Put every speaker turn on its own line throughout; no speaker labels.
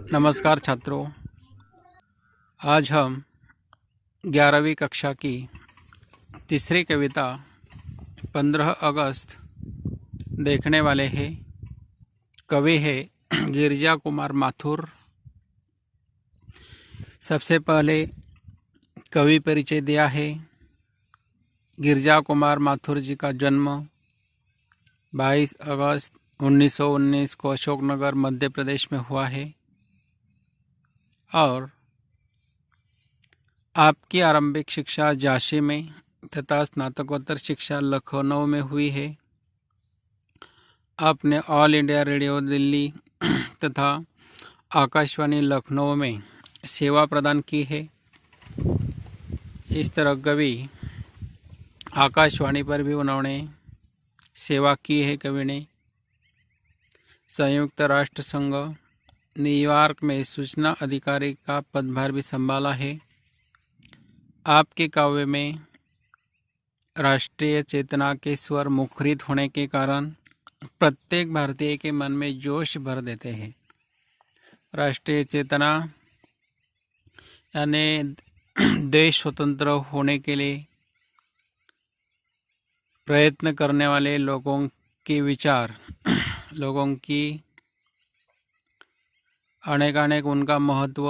नमस्कार छात्रों। आज हम 11वीं कक्षा की तीसरी कविता 15 अगस्त देखने वाले हैं। कवि है गिरिजा कुमार माथुर। सबसे पहले कवि परिचय दिया है। गिरिजा कुमार माथुर जी का जन्म 22 अगस्त 1919 को अशोकनगर मध्य प्रदेश में हुआ है और आपकी आरंभिक शिक्षा झांसी में तथा स्नातकोत्तर शिक्षा लखनऊ में हुई है। आपने ऑल इंडिया रेडियो दिल्ली तथा आकाशवाणी लखनऊ में सेवा प्रदान की है। इस तरह कवि आकाशवाणी पर भी उन्होंने सेवा की है। कवि ने संयुक्त राष्ट्र संघ न्यूयॉर्क में सूचना अधिकारी का पदभार भी संभाला है। आपके काव्य में राष्ट्रीय चेतना के स्वर मुखरित होने के कारण प्रत्येक भारतीय के मन में जोश भर देते हैं। राष्ट्रीय चेतना यानी देश स्वतंत्र होने के लिए प्रयत्न करने वाले लोगों के विचार, लोगों की अनेक उनका महत्व,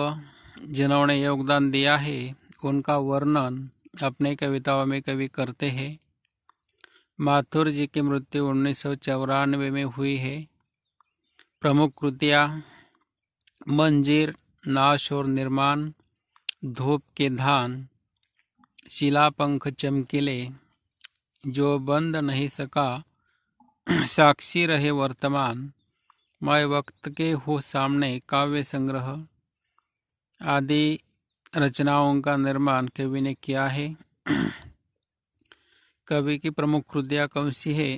जिन्होंने योगदान दिया है, उनका वर्णन अपने कविताओं में कवि करते हैं। माथुर जी की मृत्यु 1994 में हुई है। प्रमुख कृतियाँ मंजीर, नाश और निर्माण, धूप के धान, शिलापंख चमकीले, जो बंद नहीं सका, साक्षी रहे वर्तमान, मैं वक्त के हो सामने, काव्य संग्रह आदि रचनाओं का निर्माण कवि ने किया है। कवि की प्रमुख कृतियाँ कौन सी है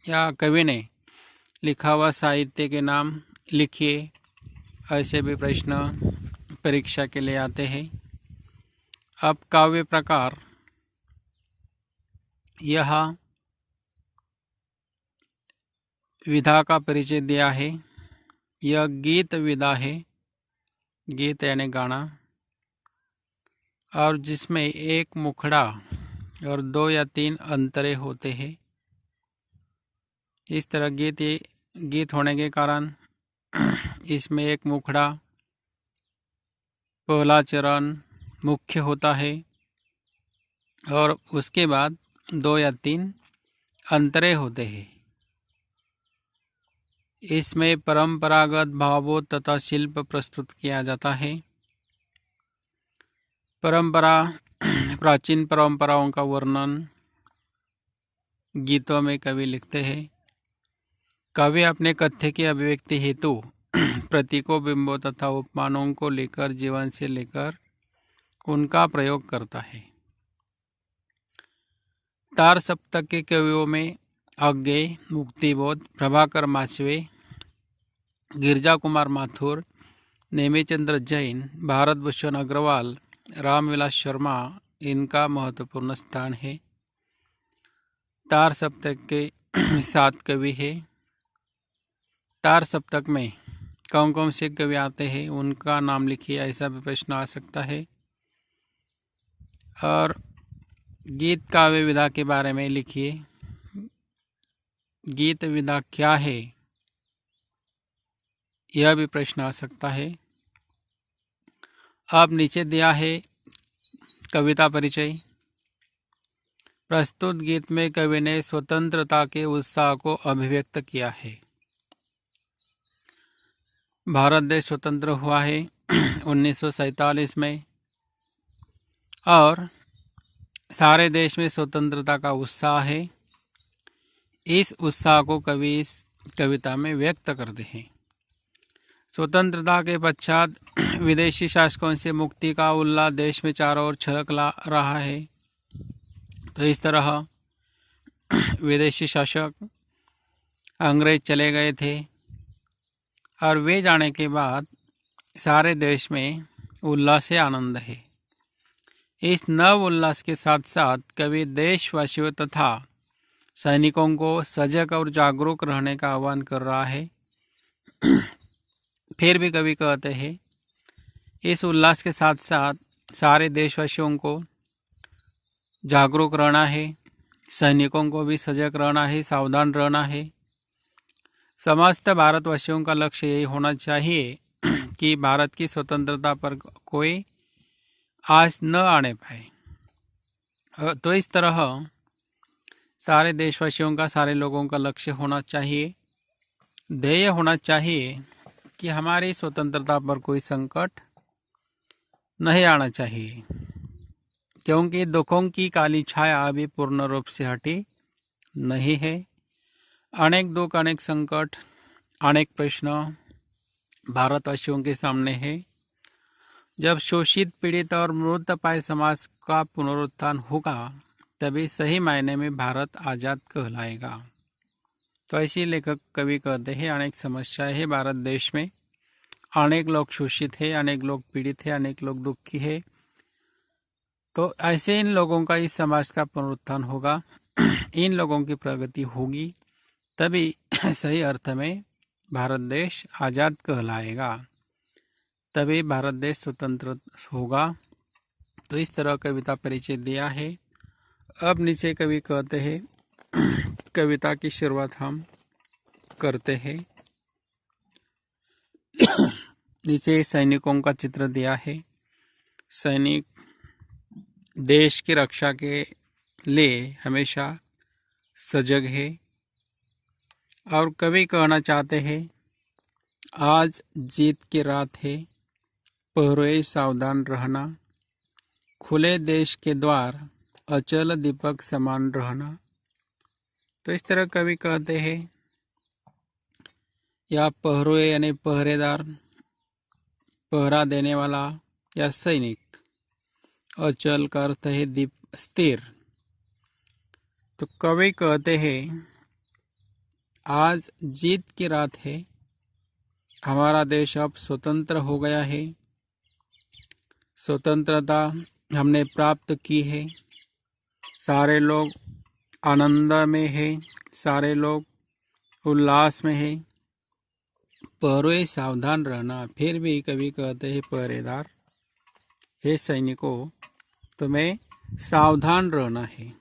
या कवि ने लिखा हुआ साहित्य के नाम लिखिए, ऐसे भी प्रश्न परीक्षा के लिए आते हैं। अब काव्य प्रकार, यह विधा का परिचय दिया है। यह गीत विधा है, गीत यानी गाना, और जिसमें एक मुखड़ा और 2 या 3 अंतरे होते हैं। इस तरह गीत होने के कारण इसमें एक मुखड़ा, पहला चरण मुख्य होता है और उसके बाद 2 या 3 अंतरे होते हैं। इसमें परंपरागत भावों तथा शिल्प प्रस्तुत किया जाता है। प्राचीन परंपराओं का वर्णन गीतों में कवि लिखते हैं। कवि अपने कथ्य की अभिव्यक्ति हेतु प्रतीकों, बिंबों तथा उपमानों को लेकर जीवन से लेकर उनका प्रयोग करता है। तार सप्तक के कवियों में अज्ञेय, मुक्तिबोध, प्रभाकर माचवे, गिरिजा कुमार माथुर, नेमिचंद्र जैन, भारत भूषण अग्रवाल, रामविलास शर्मा, इनका महत्वपूर्ण स्थान है। तार सप्तक के 7 कवि हैं। तार सप्तक में कौन कौन से कवि आते हैं, उनका नाम लिखिए, ऐसा भी प्रश्न आ सकता है। और गीत काव्य विधा के बारे में लिखिए, गीत विधा क्या है, यह भी प्रश्न आ सकता है। अब नीचे दिया है कविता परिचय। प्रस्तुत गीत में कवि ने स्वतंत्रता के उत्साह को अभिव्यक्त किया है। भारत देश स्वतंत्र हुआ है 1947 में और सारे देश में स्वतंत्रता का उत्साह है। इस उत्साह को कवि इस कविता में व्यक्त करते हैं। स्वतंत्रता के पश्चात विदेशी शासकों से मुक्ति का उल्लास देश में चारों ओर छलक ला रहा है। तो इस तरह विदेशी शासक अंग्रेज चले गए थे और वे जाने के बाद सारे देश में उल्लास से आनंद है। इस नव उल्लास के साथ साथ कवि देशवासियों तथा सैनिकों को सजग और जागरूक रहने का आह्वान कर रहा है। फिर भी कवि कहते हैं इस उल्लास के साथ साथ सारे देशवासियों को जागरूक रहना है, सैनिकों को भी सजग रहना है, सावधान रहना है। समस्त भारतवासियों का लक्ष्य यही होना चाहिए कि भारत की स्वतंत्रता पर कोई आँच न आने पाए। तो इस तरह सारे देशवासियों का, सारे लोगों का लक्ष्य होना चाहिए, ध्येय होना चाहिए कि हमारी स्वतंत्रता पर कोई संकट नहीं आना चाहिए, क्योंकि दुखों की काली छाया अभी पूर्ण रूप से हटी नहीं है। अनेक दुख, अनेक संकट, अनेक प्रश्न भारतवासियों के सामने है। जब शोषित, पीड़ित और मृत पाए समाज का पुनरुत्थान होगा तभी सही मायने में भारत आज़ाद कहलाएगा। तो ऐसे लेखक कवि कहते हैं अनेक समस्याएं है भारत देश में, अनेक लोग शोषित है, अनेक लोग पीड़ित है, अनेक लोग दुखी है। तो ऐसे इन लोगों का, इस समाज का पुनरुत्थान होगा, इन लोगों की प्रगति होगी, तभी सही अर्थ में भारत देश आज़ाद कहलाएगा, तभी भारत देश स्वतंत्र होगा। तो इस तरह कविता परिचय दिया है। अब नीचे कवि कहते हैं कविता की शुरुआत हम करते हैं। नीचे सैनिकों का चित्र दिया है। सैनिक देश की रक्षा के लिए हमेशा सजग है और कवि कहना चाहते हैं आज जीत की रात है, पहरोए सावधान रहना, खुले देश के द्वार अचल दीपक समान रहना। तो इस तरह कवि कहते हैं या पहरोए यानी पहरेदार, पहरा देने वाला या सैनिक, अचल का अर्थ है दीप, स्थिर। तो कवि कहते हैं आज जीत की रात है, हमारा देश अब स्वतंत्र हो गया है, स्वतंत्रता हमने प्राप्त की है, सारे लोग आनंद में है, सारे लोग उल्लास में है। पहरोए सावधान रहना, फिर भी कवि कहते हैं पहरेदार, हे सैनिकों तुम्हें सावधान रहना है,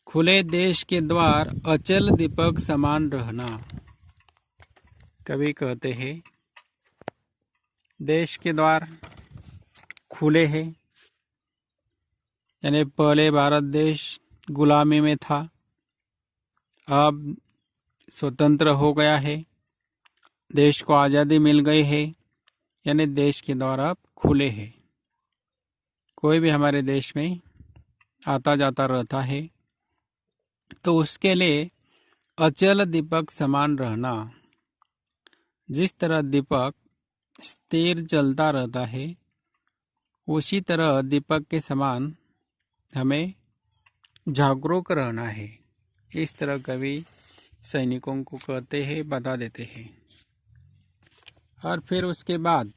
खुले देश के द्वार अचल दीपक समान रहना। कवि कहते हैं देश के द्वार खुले हैं, यानी पहले भारत देश गुलामी में था, अब स्वतंत्र हो गया है, देश को आज़ादी मिल गई है, यानी देश के द्वार अब खुले हैं। कोई भी हमारे देश में आता जाता रहता है तो उसके लिए अचल दीपक समान रहना, जिस तरह दीपक स्थिर जलता रहता है उसी तरह दीपक के समान हमें जागरूक रहना है। इस तरह कवि सैनिकों को कहते हैं, बता देते हैं। और फिर उसके बाद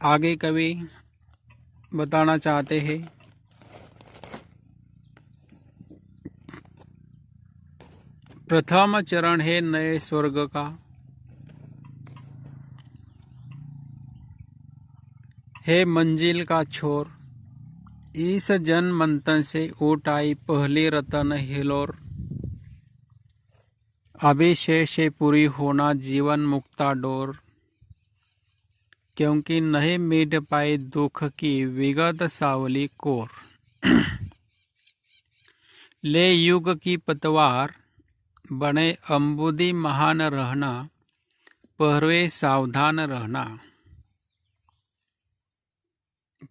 आगे कवि बताना चाहते हैं प्रथम चरण है नए स्वर्ग का, है मंजिल का छोर, इस जन मंथन से उठ आई पहली रतन हिलोर, अभिशेष पूरी होना जीवन मुक्ता डोर, क्योंकि नहीं मिट पाए दुख की विगत सावली कोर, ले युग की पतवार बने अंबुदी महान रहना, पहरोए सावधान रहना।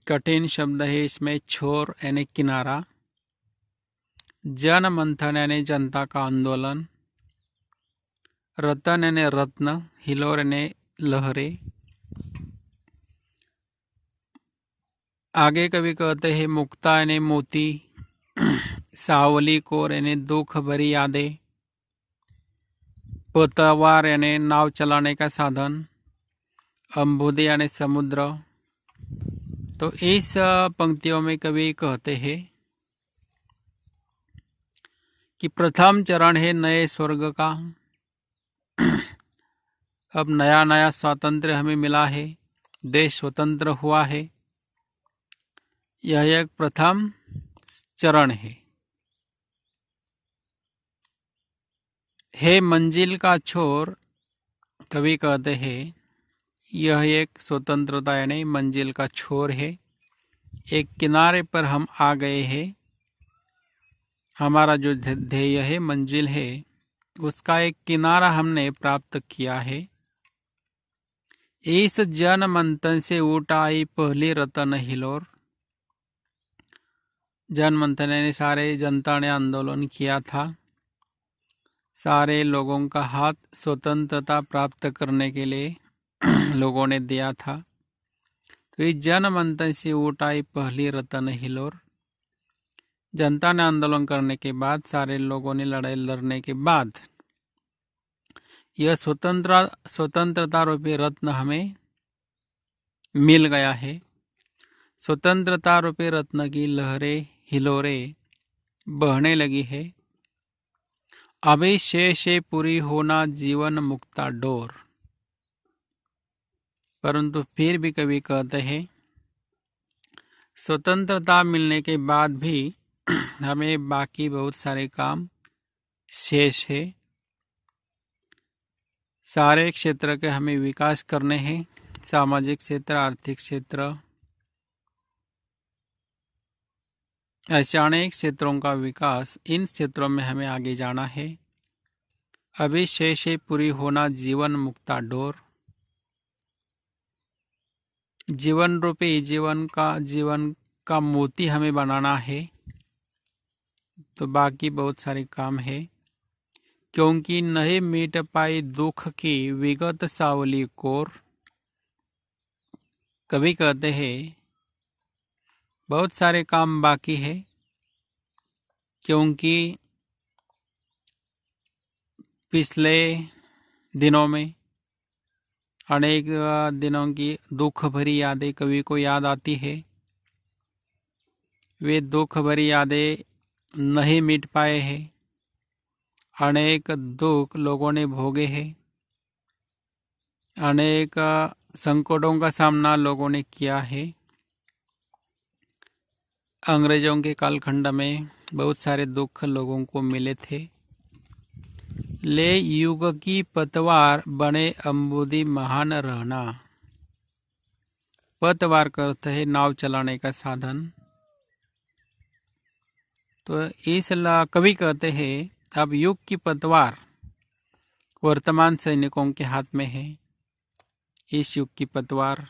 कठिन शब्द है इसमें, छोर यानी किनारा, जन मंथन यानी जनता का आंदोलन, रतन यानी रत्न, हिलोर यानी लहरे। आगे कवि कहते हैं मुक्ता यानी मोती, सावली कोर यानी दुख भरी यादें, पतवार यानी नाव चलाने का साधन, अंबुदी यानी समुद्र। तो इस पंक्तियों में कवि कहते हैं कि प्रथम चरण है नए स्वर्ग का, अब नया नया स्वातंत्र्य हमें मिला है, देश स्वतंत्र हुआ है। यह एक प्रथम चरण है। हे मंजिल का छोर, कवि कहते हैं यह एक स्वतंत्रता यानी मंजिल का छोर है। एक किनारे पर हम आ गए हैं। हमारा जो ध्येय है, मंजिल है, उसका एक किनारा हमने प्राप्त किया है। इस जन मंथन से उठ आई पहली रतन हिलोर। जन मंथन यानी सारे जनता ने आंदोलन किया था। सारे लोगों का हाथ स्वतंत्रता प्राप्त करने के लिए लोगों ने दिया था। तो इस जन मंथन से उठ आई पहली रतन हिलोर। जनता ने आंदोलन करने के बाद, सारे लोगों ने लड़ाई लड़ने के बाद यह स्वतंत्रता रूपी रत्न हमें मिल गया है। स्वतंत्रता रूपी रत्न की लहरें हिलोरें बहने लगी है। अभी शेष है पूरी होना जीवन मुक्ता डोर। परंतु फिर भी कवि कहते हैं स्वतंत्रता मिलने के बाद भी हमें बाकी बहुत सारे काम शेष है। सारे क्षेत्र के हमें विकास करने हैं, सामाजिक क्षेत्र, आर्थिक क्षेत्र, ऐसे अनेक क्षेत्रों का विकास, इन क्षेत्रों में हमें आगे जाना है। अभी शेष है पूरी होना जीवन मुक्ता डोर। जीवन रूपी जीवन का मोती हमें बनाना है। तो बाकी बहुत सारे काम है, क्योंकि नहीं मिट पाई दुख की विगत सावली कोर। कवि कहते हैं बहुत सारे काम बाकी है, क्योंकि पिछले दिनों में अनेक दिनों की दुख भरी यादें कवि को याद आती है। वे दुख भरी यादें नहीं मिट पाए हैं। अनेक दुख लोगों ने भोगे हैं। अनेक संकटों का सामना लोगों ने किया है। अंग्रेजों के कालखंड में बहुत सारे दुख लोगों को मिले थे। ले युग की पतवार बने अंबुदी महान रहना। पतवार का अर्थ है नाव चलाने का साधन। तो इस कवि कहते हैं अब युग की पतवार वर्तमान सैनिकों के हाथ में है। इस युग की पतवार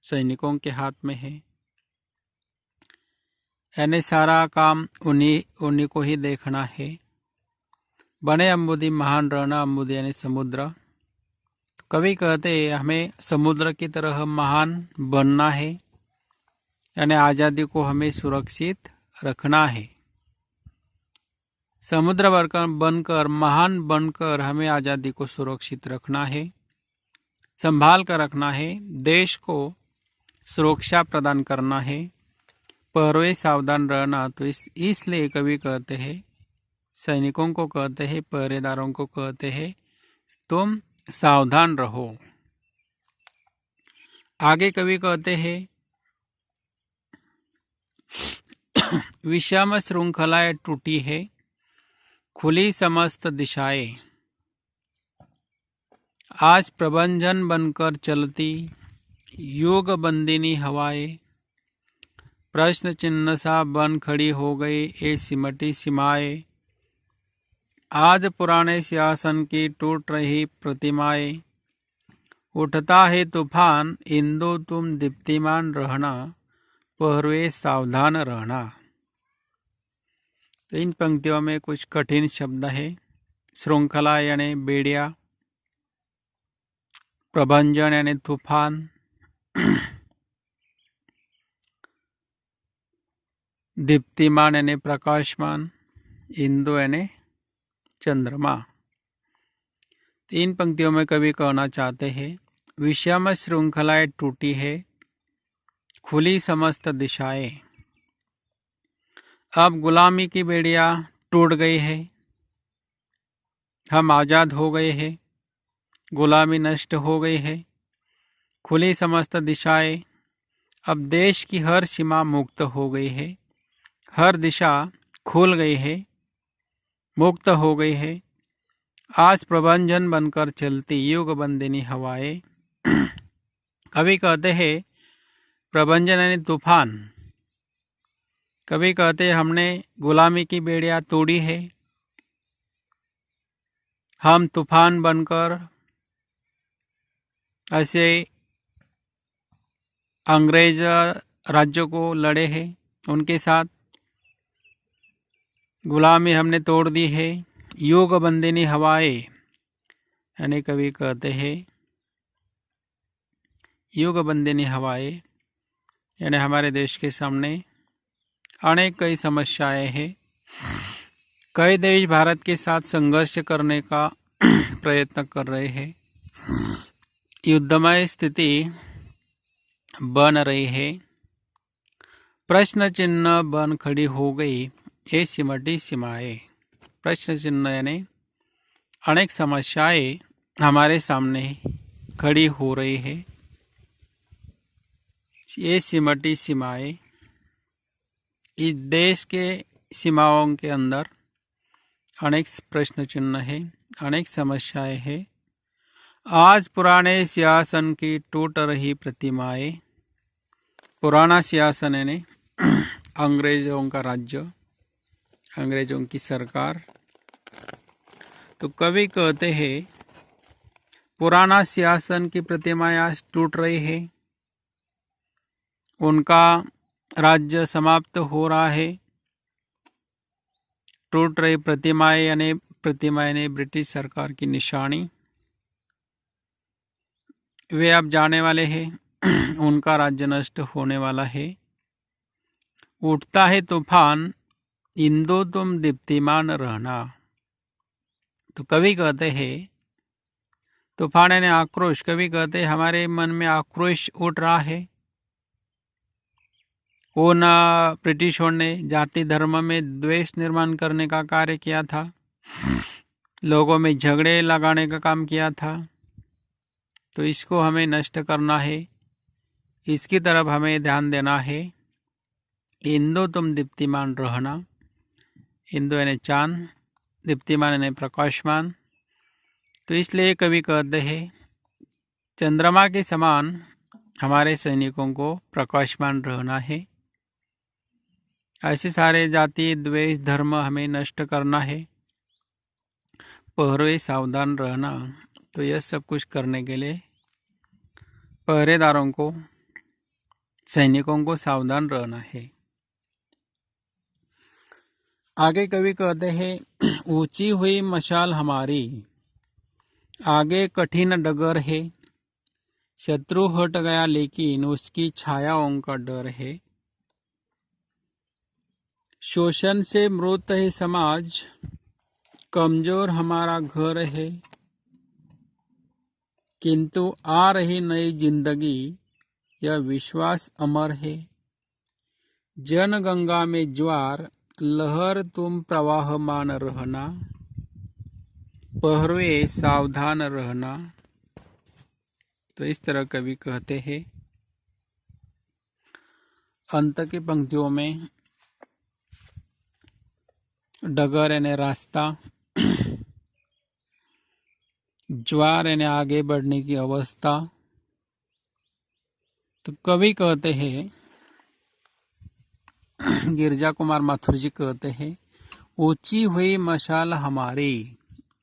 सैनिकों के हाथ में है, यानी सारा काम उन्हीं को ही देखना है। बने अंबुदी महान रहना, अंबुदी यानी समुद्र। कवि कहते हैं हमें समुद्र की तरह महान बनना है, यानी आज़ादी को हमें सुरक्षित रखना है। समुद्र बनकर, महान बनकर हमें आज़ादी को सुरक्षित रखना है, संभाल कर रखना है, देश को सुरक्षा प्रदान करना है, पहरे सावधान रहना। तो इसलिए कवि कहते हैं, सैनिकों को कहते हैं, पहरेदारों को कहते हैं तुम सावधान रहो। आगे कवि कहते हैं विषम श्रृंखलाएं टूटी है, खुली समस्त दिशाएं। आज प्रबंधन बनकर चलती युग बंदिनी हवाएं। प्रश्न चिन्ह सा बन खड़ी हो गई ये सिमटी सीमाएं। आज पुराने सिंहासन की टूट रही प्रतिमाएं। उठता है तूफान इंदु तुम दीप्तिमान रहना, पहरुए सावधान रहना। तो इन पंक्तियों में कुछ कठिन शब्द है। श्रृंखला यानी बेड़िया, प्रभंजन यानी तूफान, दीप्तिमान यानी प्रकाशमान, इंदु यानी चंद्रमा। तीन पंक्तियों में कवि कहना चाहते हैं विषम श्रृंखलाएं टूटी है, खुली समस्त दिशाएं। अब गुलामी की बेड़ियां टूट गई है, हम आज़ाद हो गए हैं। गुलामी नष्ट हो गई है, खुली समस्त दिशाएं। अब देश की हर सीमा मुक्त हो गई है, हर दिशा खुल गई है, मुक्त हो गई है। आज प्रभंजन बनकर चलती युग बंदिनी हवाएं। कभी कहते हैं प्रभंजन यानी तूफान, कभी कहते हैं हमने गुलामी की बेड़ियां तोड़ी है, हम तूफान बनकर ऐसे अंग्रेज राज्यों को लड़े हैं, उनके साथ गुलामी हमने तोड़ दी है। युग बंदिनी हवाएं यानी कभी कहते हैं युग बंदिनी हवाएं यानी हमारे देश के सामने अनेक कई समस्याएं हैं। कई देश भारत के साथ संघर्ष करने का प्रयत्न कर रहे हैं, युद्धमय स्थिति बन रही है, प्रश्न चिन्ह बन खड़ी हो गई ये सिमटी सीमाएं। प्रश्न चिन्ह यानी अनेक समस्याएं हमारे सामने खड़ी हो रही है, ये सिमटी सीमाएं। इस देश के सीमाओं के अंदर अनेक प्रश्न चिन्ह है, अनेक समस्याएं हैं। आज पुराने सियासन की टूट रही प्रतिमाएं। पुराना सियासन यानी अंग्रेजों का राज्य, अंग्रेजों की सरकार। तो कवि कहते हैं पुराना सियासन की प्रतिमाएं आज टूट रही है, उनका राज्य समाप्त हो रहा है। टूट रही प्रतिमाएं यानी ब्रिटिश सरकार की निशानी। वे अब जाने वाले हैं, उनका राज्य नष्ट होने वाला है। उठता है तूफान, इंदो तुम दीप्तिमान रहना। तो कवि कहते हैं तूफान यानी आक्रोश। कवि कहते हैं हमारे मन में आक्रोश उठ रहा है। उन ब्रिटिशों ने जाति धर्म में द्वेष निर्माण करने का कार्य किया था, लोगों में झगड़े लगाने का काम किया था। तो इसको हमें नष्ट करना है, इसकी तरफ हमें ध्यान देना है। इंदो तुम दीप्तिमान रहना। इंदो यानी चांद, दीप्तिमान यानी प्रकाशमान। तो इसलिए कवि कहते हैं चंद्रमा के समान हमारे सैनिकों को प्रकाशमान रहना है। ऐसे सारे जाति द्वेष धर्म हमें नष्ट करना है, पहरे सावधान रहना। तो यह सब कुछ करने के लिए पहरेदारों को, सैनिकों को सावधान रहना है। आगे कवि कहते हैं ऊंची हुई मशाल हमारी, आगे कठिन डगर है, शत्रु हट गया लेकिन उसकी छायाओं का डर है। शोषण से मृत है समाज, कमजोर हमारा घर है, किंतु आ रही नई जिंदगी यह विश्वास अमर है। जन गंगा में ज्वार लहर तुम प्रवाहमान रहना, पहरवे सावधान रहना। तो इस तरह कवि कहते हैं। अंत की पंक्तियों में डगर यानी रास्ता, ज्वार यानी आगे बढ़ने की अवस्था। तो कवि कहते हैं, गिरजा कुमार माथुर जी कहते हैं ऊंची हुई मशाल हमारी,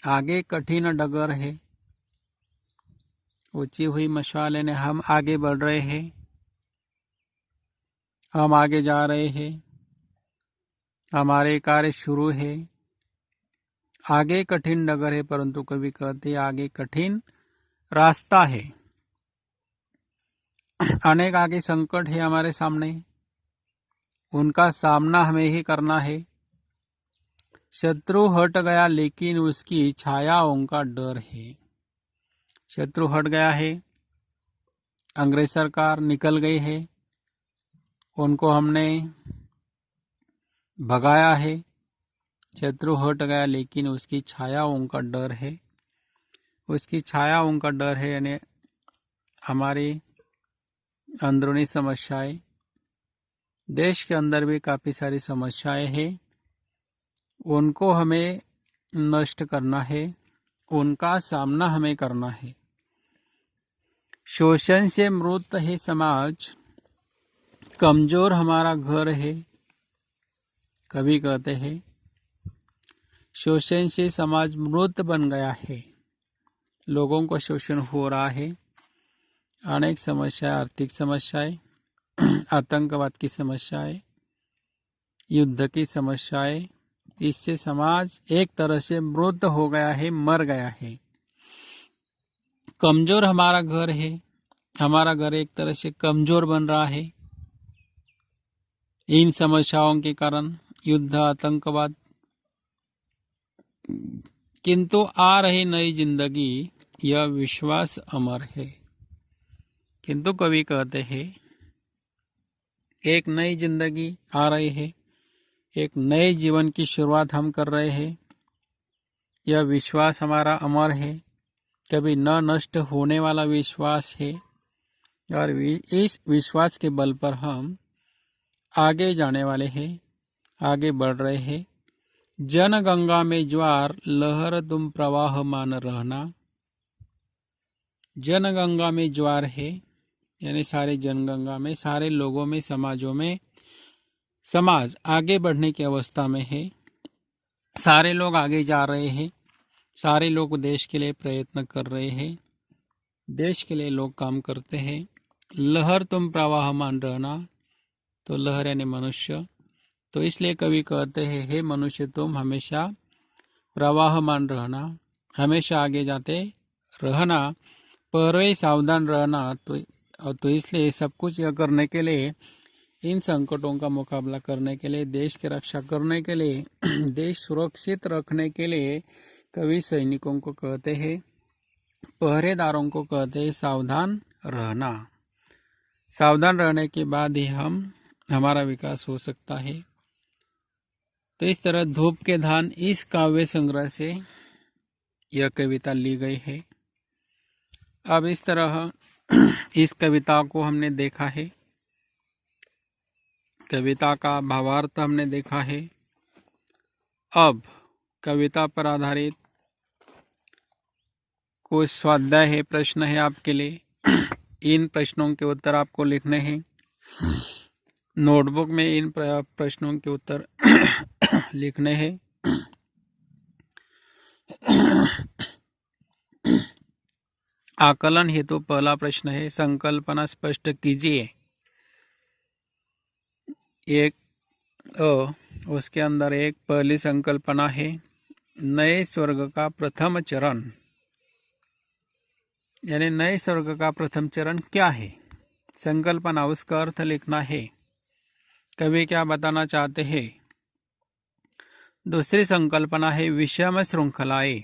आगे कठिन डगर है। ऊंची हुई मशाल यानी हम आगे बढ़ रहे हैं, हम आगे जा रहे हैं, हमारे कार्य शुरू है। आगे कठिन डगर है, परंतु कवि कहते हैं आगे कठिन रास्ता है। अनेक आगे संकट है हमारे सामने, उनका सामना हमें ही करना है। शत्रु हट गया लेकिन उसकी छायाओं का डर है। शत्रु हट गया है, अंग्रेज सरकार निकल गई है, उनको हमने भगाया है। शत्रु हट गया लेकिन उसकी छायाओं का डर है, उसकी छाया उनका डर है, यानी हमारी अंदरूनी समस्याएं। देश के अंदर भी काफ़ी सारी समस्याएं हैं, उनको हमें नष्ट करना है, उनका सामना हमें करना है। शोषण से मृत है समाज, कमजोर हमारा घर है। कवि कहते हैं शोषण से समाज मृत बन गया है, लोगों को शोषण हो रहा है। अनेक समस्याएं, आर्थिक समस्याएं, आतंकवाद की समस्याएं, युद्ध की समस्याएं, इससे समाज एक तरह से मृत हो गया है, मर गया है। कमजोर हमारा घर है, हमारा घर एक तरह से कमजोर बन रहा है इन समस्याओं के कारण, युद्ध, आतंकवाद। किंतु आ रही नई जिंदगी, यह विश्वास अमर है। किंतु कवि कहते हैं एक नई जिंदगी आ रही है, एक नए जीवन की शुरुआत हम कर रहे हैं। यह विश्वास हमारा अमर है, कभी न नष्ट होने वाला विश्वास है, और इस विश्वास के बल पर हम आगे जाने वाले हैं, आगे बढ़ रहे हैं। जन गंगा में ज्वार, लहर तुम प्रवाह मान रहना। जन गंगा में ज्वार है, यानी सारे जनगंगा में, सारे लोगों में, समाजों में, समाज आगे बढ़ने की अवस्था में है। सारे लोग आगे जा रहे हैं, सारे लोग देश के लिए प्रयत्न कर रहे हैं, देश के लिए लोग काम करते हैं। लहर तुम प्रवाह मान रहना, तो लहर यानी मनुष्य। तो इसलिए कवि कहते हैं हे मनुष्य, तुम हमेशा प्रवाहमान रहना, हमेशा आगे जाते रहना, पर सावधान रहना। तो इसलिए सब कुछ यह करने के लिए, इन संकटों का मुकाबला करने के लिए, देश की रक्षा करने के लिए, देश सुरक्षित रखने के लिए कवि सैनिकों को कहते हैं, पहरेदारों को कहते हैं सावधान रहना। सावधान रहने के बाद ही हमारा विकास हो सकता है। तो इस तरह धूप के धान इस काव्य संग्रह से यह कविता ली गई है। अब इस तरह इस कविता को हमने देखा है, कविता का भावार्थ हमने देखा है। अब कविता पर आधारित कुछ स्वाध्याय है, प्रश्न है आपके लिए। इन प्रश्नों के उत्तर आपको लिखने हैं नोटबुक में, इन प्रश्नों के उत्तर लिखने हैं। आकलन हेतु पहला प्रश्न है, संकल्पना स्पष्ट कीजिए। उसके अंदर एक पहली संकल्पना है, नए स्वर्ग का प्रथम चरण, यानी नए स्वर्ग का प्रथम चरण क्या है। संकल्पना, उसका अर्थ लिखना है, कवि क्या बताना चाहते हैं। दूसरी संकल्पना है विषम श्रृंखलाएं।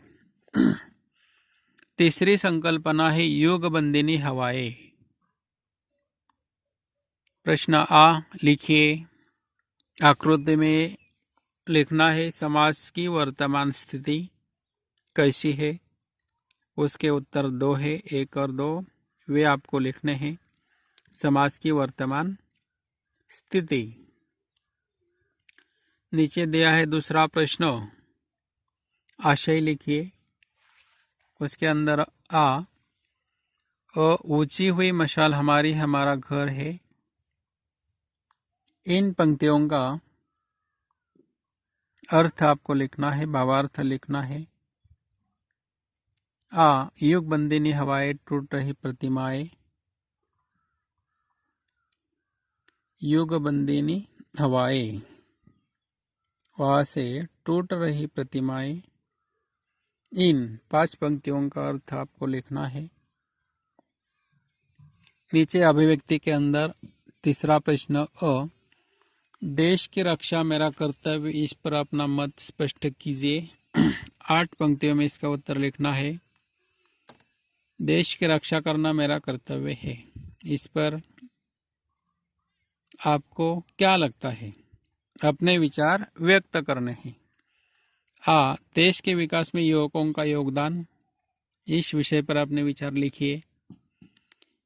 तीसरी संकल्पना है युग बंदिनी हवाएं। प्रश्न आ लिखिए, आकृति में लिखना है समाज की वर्तमान स्थिति कैसी है। उसके उत्तर दो है, 1 और 2, वे आपको लिखने हैं। समाज की वर्तमान स्थिति। नीचे दिया है दूसरा प्रश्न, आशय लिखिए। उसके अंदर ऊंची हुई मशाल हमारी, हमारा घर है। इन पंक्तियों का अर्थ आपको लिखना है, भावार्थ लिखना है। युग बंदिनी हवाएं, टूट रही प्रतिमाएं। युग बंदिनी हवाएं, वहां से टूट रही प्रतिमाएं। इन 5 पंक्तियों का अर्थ आपको लिखना है। नीचे अभिव्यक्ति के अंदर तीसरा प्रश्न, देश की रक्षा मेरा कर्तव्य, इस पर अपना मत स्पष्ट कीजिए। 8 पंक्तियों में इसका उत्तर लिखना है। देश की रक्षा करना मेरा कर्तव्य है, इस पर आपको क्या लगता है, अपने विचार व्यक्त करने हैं। देश के विकास में युवकों का योगदान, इस विषय पर अपने विचार लिखिए।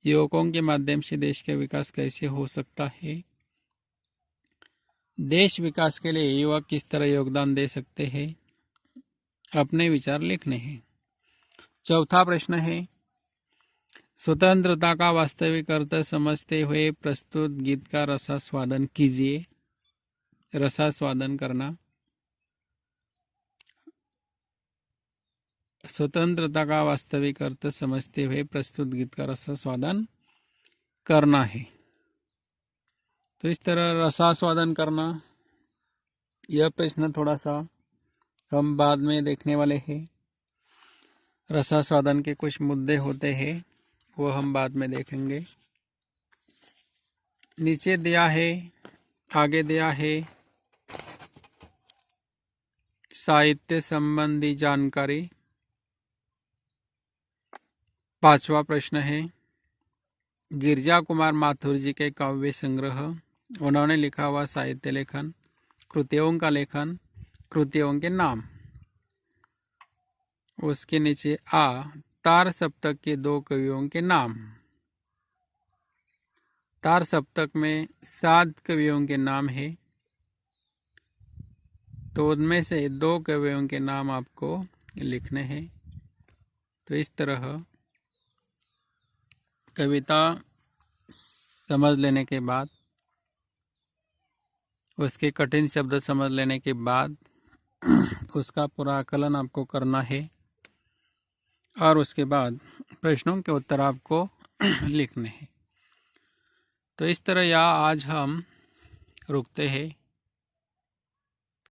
युवकों के माध्यम से देश का विकास कैसे हो सकता है? देश विकास के लिए युवक किस तरह योगदान दे सकते हैं? अपने विचार लिखने हैं। चौथा प्रश्न है, स्वतंत्रता का वास्तविक अर्थ समझते हुए प्रस्तुत गीत का रसास्वादन कीजिए। रसास्वादन करना, स्वतंत्रता का वास्तविक अर्थ समझते हुए प्रस्तुत गीत का रसास्वादन करना है। तो इस तरह रसास्वादन करना, यह प्रश्न थोड़ा सा हम बाद में देखने वाले हैं। रसास्वादन के कुछ मुद्दे होते हैं, वो हम बाद में देखेंगे। नीचे दिया है, आगे दिया है साहित्य संबंधी जानकारी। पांचवा प्रश्न है, गिरजा कुमार माथुर जी के काव्य संग्रह, उन्होंने लिखा हुआ साहित्य लेखन, कृतियों का लेखन, कृतियों के नाम। उसके नीचे तार सप्तक के 2 कवियों के नाम। तार सप्तक में 7 कवियों के नाम है, तो उनमें से 2 कवियों के नाम आपको लिखने हैं। तो इस तरह कविता समझ लेने के बाद, उसके कठिन शब्द समझ लेने के बाद उसका पूरा आकलन आपको करना है और उसके बाद प्रश्नों के उत्तर आपको लिखने हैं। तो इस तरह यहाँ आज हम रुकते हैं।